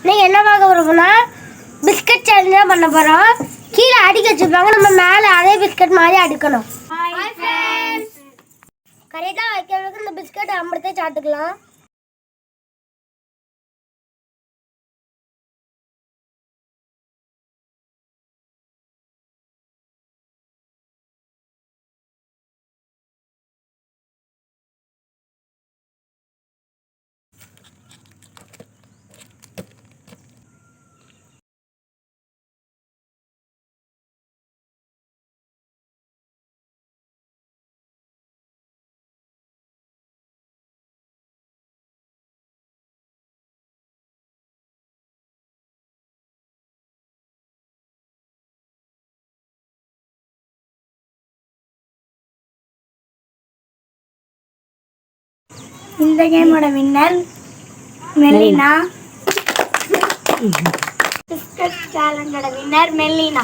இன்னைக்கு என்ன பார்க்க போறோம்னா பிஸ்கட் சேலஞ்ச் பண்ண போறோம். கீழே அடிக்க வச்சிருப்பாங்க, நம்ம மேலே அதே பிஸ்கட் மாதிரி அடுக்கணும். ஹாய் ஃப்ரெண்ட்ஸ், கரெக்டாக வைக்கிறதுக்கு இந்த பிஸ்கட் அமிர்தத்தை சாப்பிட்டுக்கலாம். இந்த கேமோட வின்னர் மெல்லினா. பிஸ்கட் சேலஞ்சோட வின்னர் மெல்லினா.